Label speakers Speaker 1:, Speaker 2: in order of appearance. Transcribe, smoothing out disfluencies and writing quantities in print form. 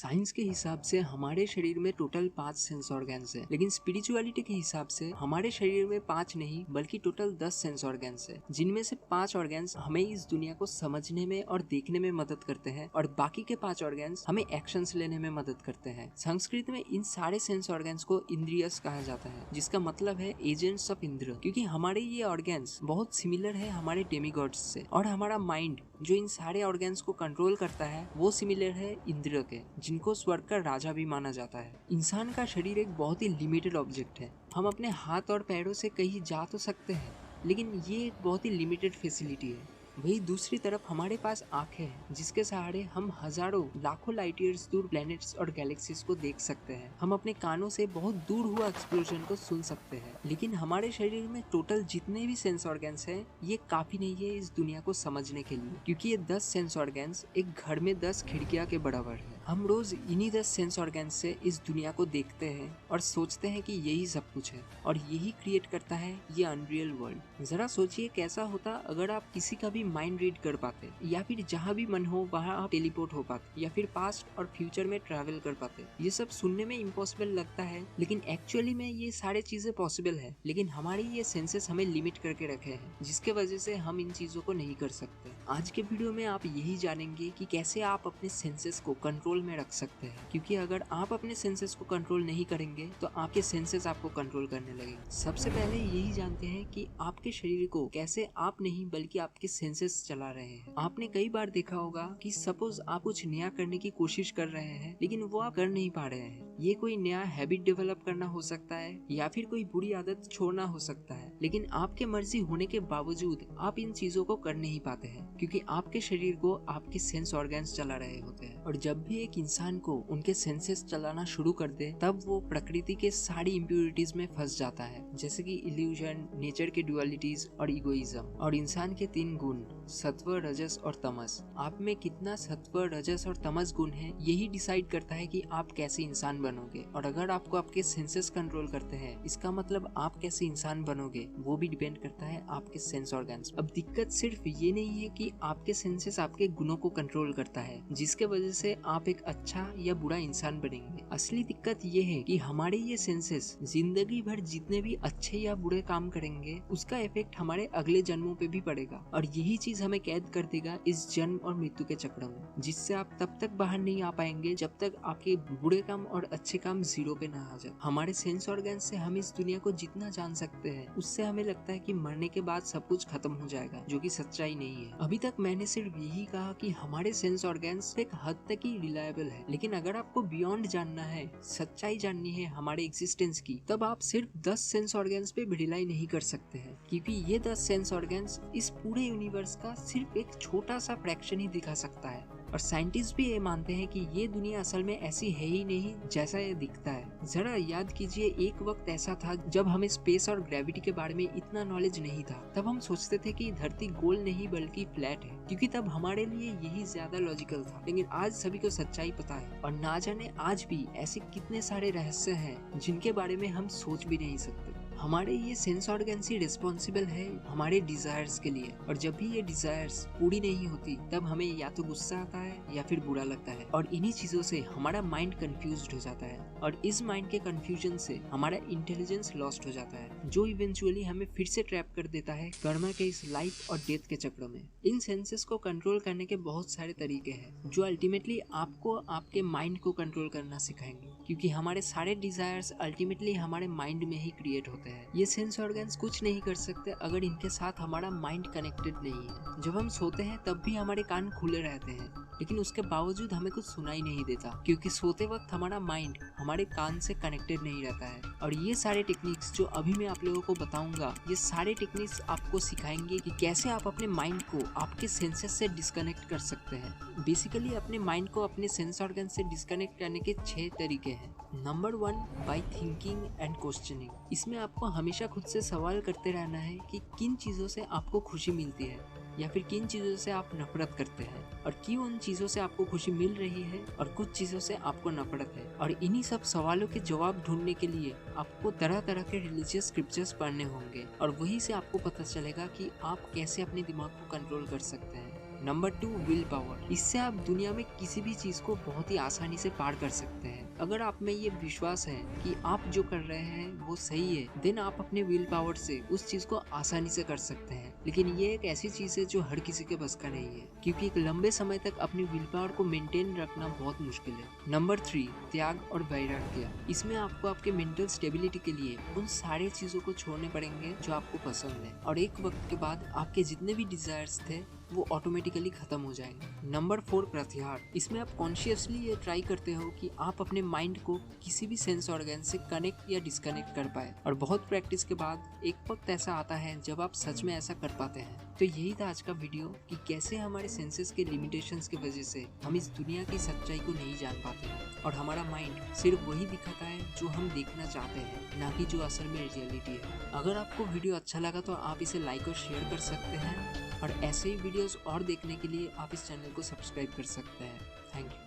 Speaker 1: Science के हिसाब से हमारे शरीर में टोटल 5 सेंस ऑर्गन्स है, लेकिन स्पिरिचुअलिटी के हिसाब से हमारे शरीर में 5 नहीं बल्कि टोटल 10 सेंस ऑर्गन्स है, जिनमें से 5 ऑर्गन्स हमें इस दुनिया को समझने में और देखने में मदद करते हैं और बाकी के 5 ऑर्गन्स हमें एक्शंस लेने में मदद करते हैं। संस्कृत में इन सारे सेंस ऑर्गन्स को इंद्रियस कहा जाता है, जिसका मतलब है एजेंट्स ऑफ इंद्र, क्योंकि हमारे ये ऑर्गन्स बहुत सिमिलर है हमारे डेमिगॉड्स से, और हमारा माइंड जो इन सारे ऑर्गन्स को कंट्रोल करता है वो सिमिलर है इंद्र के, जिनको स्वर्ग का राजा भी माना जाता है। इंसान का शरीर एक बहुत ही लिमिटेड ऑब्जेक्ट है। हम अपने हाथ और पैरों से कहीं जा तो सकते हैं, लेकिन ये एक बहुत ही लिमिटेड फैसिलिटी है। वही दूसरी तरफ हमारे पास आंखें हैं, जिसके सहारे हम हजारों लाखों लाइट ईयर्स दूर प्लैनेट्स और गैलेक्सीज को देख सकते हैं। हम अपने कानों से बहुत दूर हुआ एक्सप्लोजन को सुन सकते हैं। लेकिन हमारे शरीर में टोटल जितने भी सेंस ऑर्गन्स हैं, ये काफी नहीं है इस दुनिया को समझने के लिए, क्योंकि ये 10 सेंस ऑर्गन्स एक घर में 10 खिड़कियां के बराबर है। हम रोज इन्हीं 10 सेंस ऑर्गन्स से इस दुनिया को देखते हैं और सोचते हैं कि यही सब कुछ है, और यही क्रिएट करता है ये अनरियल वर्ल्ड। जरा सोचिए कैसा होता अगर आप किसी का भी माइंड रीड कर पाते, या फिर जहाँ भी मन हो वहाँ आप टेलीपोर्ट हो पाते, या फिर पास्ट और फ्यूचर में ट्रैवल कर पाते। ये सब सुनने में इम्पॉसिबल लगता है, लेकिन एक्चुअली में ये सारे चीजें पॉसिबल है, लेकिन हमारी ये सेंसेस हमें लिमिट करके रखे हैं, जिसके वजह से हम इन चीजों को नहीं कर सकते। आज के वीडियो में आप यही जानेंगे कि कैसे आप अपने सेंसेस को कंट्रोल में रख सकते हैं, क्योंकि अगर आप अपने सेंसेस को कंट्रोल नहीं करेंगे तो आपके सेंसेस आपको कंट्रोल करने लगेंगे। सबसे पहले यही जानते हैं कि आपके शरीर को कैसे आप नहीं बल्कि आपके सेंसेस चला रहे हैं। आपने कई बार देखा होगा कि सपोज आप कुछ नया करने की कोशिश कर रहे हैं, लेकिन वो आप कर नहीं पा रहे हैं। ये कोई नया हैबिट डेवलप करना हो सकता है, या फिर कोई बुरी आदत छोड़ना हो सकता है, लेकिन आपके मर्जी होने के बावजूद आप इन चीजों को कर नहीं पाते हैं, क्योंकि आपके शरीर को आपके सेंस ऑर्गन्स चला रहे होते हैं। और जब भी एक इंसान को उनके सेंसेस चलाना शुरू कर दे, तब वो प्रकृति के सारी इम्प्योरिटीज में फंस जाता है, जैसे कि इल्यूजन, नेचर के डुअलिटीज और इगोइज्म। और इंसान के 3 गुण सत्व, रजस और तमस, आप में कितना सत्व, रजस और तमस गुण है, यही डिसाइड करता है कि आप कैसे इंसान बनोगे। और अगर आपको आपके सेंसेस कंट्रोल करते हैं, इसका मतलब आप कैसे इंसान बनोगे वो भी डिपेंड करता है आपके सेंस ऑर्गन्स। अब दिक्कत सिर्फ ये नहीं है कि आपके सेंसेस आपके गुणों को कंट्रोल करता है, जिसके वजह से आप एक अच्छा या बुरा इंसान बनेंगे। असली दिक्कत ये है कि हमारे ये सेंसेस जिंदगी भर जितने भी अच्छे या बुरे काम करेंगे, उसका इफेक्ट हमारे अगले जन्मों पे भी पड़ेगा, और यही चीज हमें कैद कर देगा इस जन्म और मृत्यु के चक्र में, जिससे आप तब तक बाहर नहीं आ पाएंगे जब तक आपके बुरे काम और अच्छे काम जीरो पे ना आ जाए। हमारे सेंस ऑर्गन से हम इस दुनिया को जितना जान सकते हैं, उससे हमें लगता है कि मरने के बाद सब कुछ खत्म हो जाएगा, जो कि सच्चाई नहीं है। अभी तक मैंने सिर्फ यही कहा कि हमारे सेंस ऑर्गन्स एक हद तक ही रिलायबल है, लेकिन अगर आपको बियॉन्ड जानना है, सच्चाई जाननी है हमारे एग्जिस्टेंस की, तब आप सिर्फ 10 सेंस ऑर्गन्स पे भी रिलाई नहीं कर सकते हैं, क्योंकि ये 10 सेंस ऑर्गन्स इस पूरे यूनिवर्स का सिर्फ एक छोटा सा फ्रैक्शन ही दिखा सकता है। और साइंटिस्ट भी ये मानते हैं कि ये दुनिया असल में ऐसी है ही नहीं जैसा ये दिखता है। जरा याद कीजिए, एक वक्त ऐसा था जब हमें स्पेस और ग्रेविटी के बारे में इतना नॉलेज नहीं था। तब हम सोचते थे कि धरती गोल नहीं बल्कि फ्लैट है, क्योंकि तब हमारे लिए यही ज्यादा लॉजिकल था। लेकिन आज सभी को सच्चाई पता है, और ना जाने आज भी ऐसे कितने सारे रहस्य हैं जिनके बारे में हम सोच भी नहीं सकते। हमारे ये सेंस ऑर्गन्स ही रिस्पॉन्सिबल है हमारे डिजायर्स के लिए, और जब भी ये डिजायर्स पूरी नहीं होती, तब हमें या तो गुस्सा आता है या फिर बुरा लगता है, और इन्हीं चीजों से हमारा माइंड कंफ्यूज्ड हो जाता है, और इस माइंड के कंफ्यूजन से हमारा इंटेलिजेंस लॉस्ट हो जाता है, जो इवेंचुअली हमें फिर से ट्रैप कर देता है कर्मा के इस लाइफ और डेथ के चक्र में। इन सेंसेस को कंट्रोल करने के बहुत सारे तरीके हैं, जो अल्टीमेटली आपको आपके माइंड को कंट्रोल करना सिखाएंगे, क्योंकि हमारे सारे डिजायर्स अल्टीमेटली हमारे माइंड में ही क्रिएट होते हैं। ये सेंस ऑर्गन्स कुछ नहीं कर सकते अगर इनके साथ हमारा माइंड कनेक्टेड नहीं है। जब हम सोते हैं तब भी हमारे कान खुले रहते हैं, लेकिन उसके बावजूद हमें कुछ सुनाई नहीं देता, क्योंकि सोते वक्त हमारा माइंड हमारे कान से कनेक्टेड नहीं रहता है। और ये सारे टेक्निक्स जो अभी मैं आप लोगों को बताऊंगा, ये सारे टेक्निक्स आपको सिखाएंगे कि कैसे आप अपने माइंड को आपके सेंसेस से डिस्कनेक्ट कर सकते हैं। बेसिकली अपने माइंड को अपने सेंस ऑर्गन से डिस्कनेक्ट करने के 6 तरीके हैं। Number 1, by thinking and questioning. इसमें आपको हमेशा खुद से सवाल करते रहना है कि किन चीजों से आपको खुशी मिलती है, या फिर किन चीजों से आप नफरत करते हैं, और क्यों उन चीजों से आपको खुशी मिल रही है और कुछ चीजों से आपको नफरत है। और इन्हीं सब सवालों के जवाब ढूंढने के लिए आपको तरह तरह के रिलीजियस स्क्रिप्चर्स पढ़ने होंगे, और वही से आपको पता चलेगा कि आप कैसे अपने दिमाग को कंट्रोल कर सकते हैं। Number 2, will power. इससे आप दुनिया में किसी भी चीज को बहुत ही आसानी से पार कर सकते हैं। अगर आप में ये विश्वास है कि आप जो कर रहे हैं वो सही है, देन आप अपने विल पावर से उस चीज को आसानी से कर सकते हैं। लेकिन ये एक ऐसी चीज है जो हर किसी के बस का नहीं है, क्योंकि एक लंबे समय तक अपनी विल पावर को मेंटेन रखना बहुत मुश्किल है। नंबर 3, त्याग और वैराग्य। इसमें आपको आपके मेंटल स्टेबिलिटी के लिए उन सारे चीजों को छोड़ने पड़ेंगे जो आपको पसंद है, और एक वक्त के बाद आपके जितने भी डिजायर्स थे वो ऑटोमेटिकली खत्म हो जाएंगे। नंबर 4, प्रत्याहार। इसमें आप कॉन्शियसली ये ट्राई करते हो कि आप अपने माइंड को किसी भी सेंस ऑर्गन से कनेक्ट या डिस्कनेक्ट कर पाए, और बहुत प्रैक्टिस के बाद एक वक्त ऐसा आता है जब आप सच में ऐसा कर पाते हैं। तो यही था आज का वीडियो कि कैसे हमारे सेंसेस के लिमिटेशंस की वजह से हम इस दुनिया की सच्चाई को नहीं जान पाते हैं, और हमारा माइंड सिर्फ वही दिखाता है जो हम देखना चाहते हैं, ना कि जो असल में रियलिटी है। अगर आपको वीडियो अच्छा लगा तो आप इसे लाइक और शेयर कर सकते हैं, और ऐसे ही वीडियोस और देखने के लिए आप इस चैनल को सब्सक्राइब कर सकते हैं। Thank you.